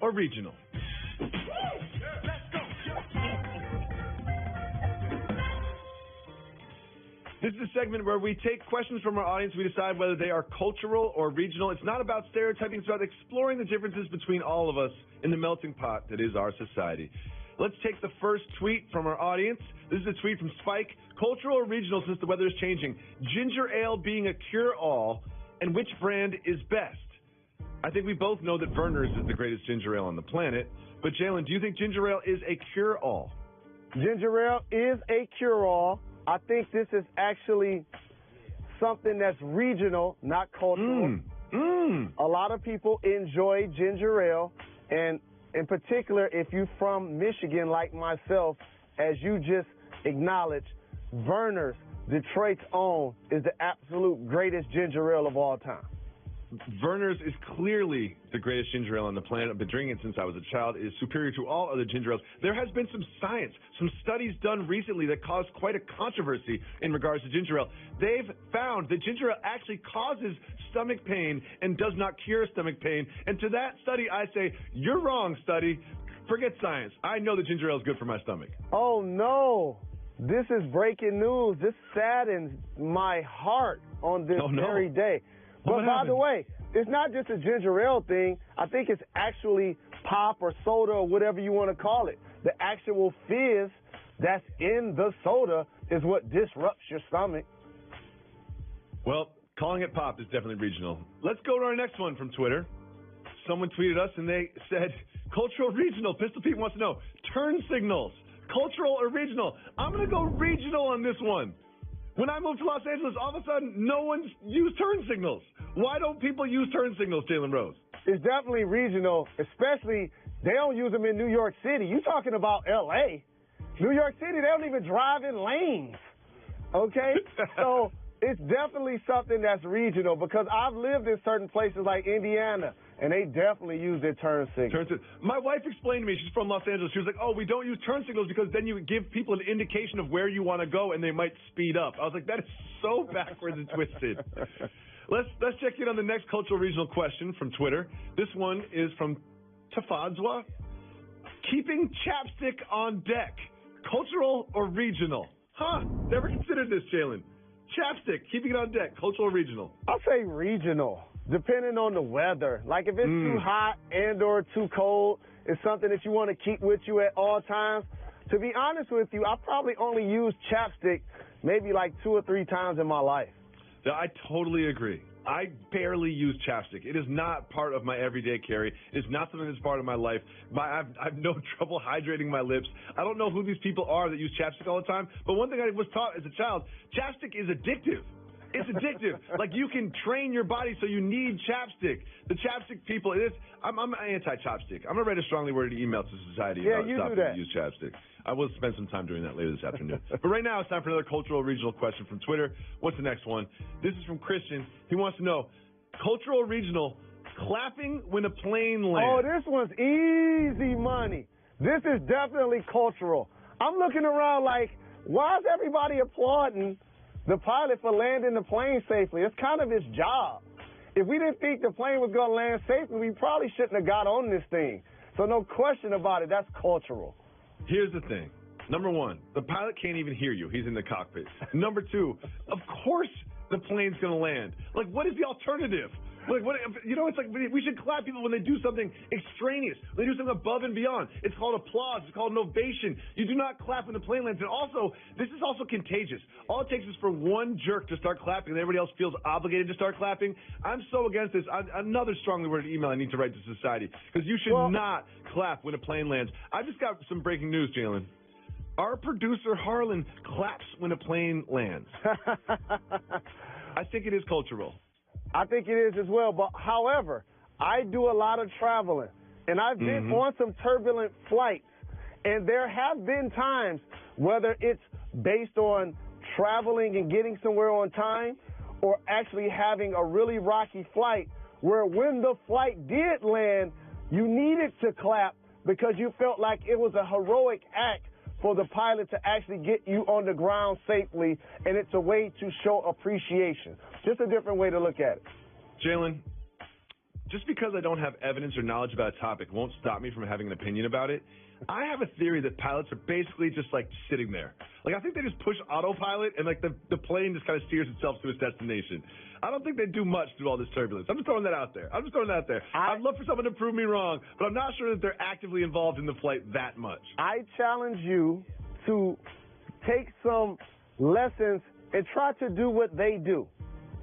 or regional? This is a segment where we take questions from our audience. We decide whether they are cultural or regional. It's not about stereotyping. It's about exploring the differences between all of us in the melting pot that is our society. Let's take the first tweet from our audience. This is a tweet from Spike. Cultural or regional since the weather is changing? Ginger ale being a cure-all, and which brand is best? I think we both know that Verner's is the greatest ginger ale on the planet. But, Jalen, do you think ginger ale is a cure-all? Ginger ale is a cure-all. I think this is actually something that's regional, not cultural. A lot of people enjoy ginger ale, and in particular, if you're from Michigan like myself, as you just acknowledged, Verner's, Detroit's own, is the absolute greatest ginger ale of all time. Verner's is clearly the greatest ginger ale on the planet. I've been drinking it since I was a child. It is superior to all other ginger ales. There has been some science, some studies done recently that caused quite a controversy in regards to ginger ale. They've found that ginger ale actually causes stomach pain and does not cure stomach pain. And to that study, I say, you're wrong, study. Forget science. I know that ginger ale is good for my stomach. Oh, no. This is breaking news. This saddens my heart on this very day. But by the way, it's not just a ginger ale thing. I think it's actually pop or soda or whatever you want to call it. The actual fizz that's in the soda is what disrupts your stomach. Well, calling it pop is definitely regional. Let's go to our next one from Twitter. Someone tweeted us and they said, cultural regional. Pistol Pete wants to know, turn signals, cultural or regional? I'm going to go regional on this one. When I moved to Los Angeles, all of a sudden, no one's used turn signals. Why don't people use turn signals, Jalen Rose? It's definitely regional, especially they don't use them in New York City. You're talking about L.A. New York City, they don't even drive in lanes, okay? So it's definitely something that's regional because I've lived in certain places like Indiana, and they definitely use their turn signals. My wife explained to me, she's from Los Angeles, she was like, oh, we don't use turn signals because then you give people an indication of where you want to go and they might speed up. I was like, that is so backwards and twisted. Let's check in on the next cultural regional question from Twitter. This one is from Tafadzwa. Keeping chapstick on deck, cultural or regional? Never considered this, Jalen. Chapstick, keeping it on deck, cultural or regional? I'll say regional. Depending on the weather. Like if it's too hot and or too cold, it's something that you want to keep with you at all times. To be honest with you, I probably only used chapstick maybe like 2 or 3 times in my life. I totally agree. I barely use chapstick. It is not part of my everyday carry. It's not something that's part of my life. I've no trouble hydrating my lips. I don't know who these people are that use chapstick all the time, but one thing I was taught as a child, chapstick is addictive. It's addictive. Like, you can train your body, so you need chapstick. The chapstick people, I'm anti-chapstick. I'm going to write a strongly worded email to society about stopping to use chapstick. I will spend some time doing that later this afternoon. But right now, it's time for another cultural regional question from Twitter. What's the next one? This is from Christian. He wants to know, cultural regional, clapping when a plane lands. Oh, this one's easy money. This is definitely cultural. I'm looking around like, why is everybody applauding the pilot for landing the plane safely? It's kind of his job. If we didn't think the plane was going to land safely, we probably shouldn't have got on this thing. So no question about it, that's cultural. Here's the thing. Number one, the pilot can't even hear you. He's in the cockpit. Number two, of course the plane's going to land. Like, what is the alternative? Like, it's like we should clap people when they do something extraneous. When they do something above and beyond. It's called applause. It's called an ovation. You do not clap when the plane lands. And also, this is also contagious. All it takes is for one jerk to start clapping and everybody else feels obligated to start clapping. I'm so against this. Another strongly worded email I need to write to society because you should not clap when a plane lands. I just got some breaking news, Jalen. Our producer, Harlan, claps when a plane lands. I think it is cultural. I think it is as well. But however, I do a lot of traveling, and I've been on some turbulent flights, and there have been times, whether it's based on traveling and getting somewhere on time or actually having a really rocky flight, where when the flight did land, you needed to clap because you felt like it was a heroic act for the pilot to actually get you on the ground safely, and it's a way to show appreciation. Just a different way to look at it. Jalen, just because I don't have evidence or knowledge about a topic won't stop me from having an opinion about it. I have a theory that pilots are basically just like sitting there. Like I think they just push autopilot and like the plane just kind of steers itself to its destination. I don't think they do much through all this turbulence. I'm just throwing that out there. I'd love for someone to prove me wrong, but I'm not sure that they're actively involved in the flight that much. I challenge you to take some lessons and try to do what they do.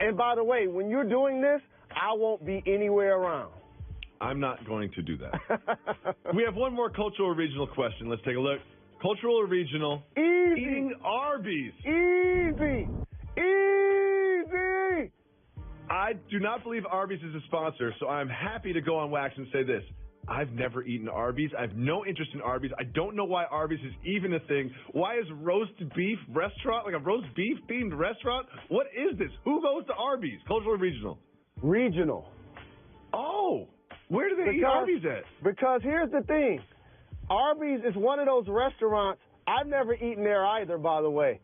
And by the way, when you're doing this, I won't be anywhere around. I'm not going to do that. We have one more cultural or regional question. Let's take a look. Cultural or regional? Easy. Eating Arby's. Easy. I do not believe Arby's is a sponsor, so I'm happy to go on wax and say this. I've never eaten Arby's. I have no interest in Arby's. I don't know why Arby's is even a thing. Why is roast beef restaurant, like a roast beef themed restaurant? What is this? Who goes to Arby's? Cultural or regional? Regional. Oh, where do they eat Arby's at? Because here's the thing. Arby's is one of those restaurants. I've never eaten there either, by the way.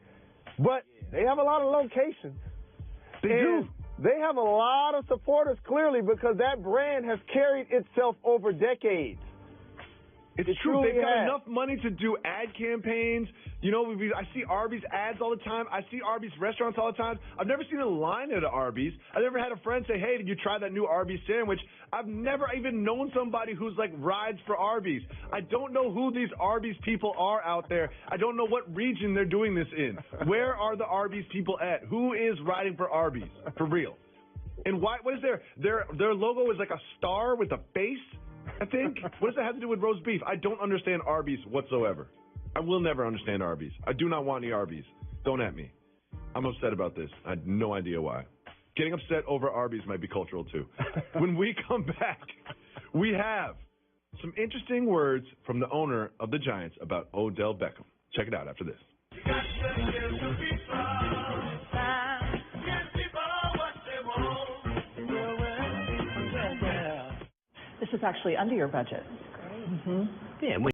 But they have a lot of locations. They do. They have a lot of supporters, clearly, because that brand has carried itself over decades. It's true. They've got enough money to do ad campaigns. You know, I see Arby's ads all the time. I see Arby's restaurants all the time. I've never seen a line at Arby's. I've never had a friend say, hey, did you try that new Arby's sandwich? I've never even known somebody who's like rides for Arby's. I don't know who these Arby's people are out there. I don't know what region they're doing this in. Where are the Arby's people at? Who is riding for Arby's? For real. And why? What is their logo is like a star with a face, I think. What does that have to do with roast beef? I don't understand Arby's whatsoever. I will never understand Arby's. I do not want any Arby's. Don't at me. I'm upset about this. I have no idea why. Getting upset over Arby's might be cultural too. When we come back, we have some interesting words from the owner of the Giants about Odell Beckham. Check it out after this. This is actually under your budget. Yeah,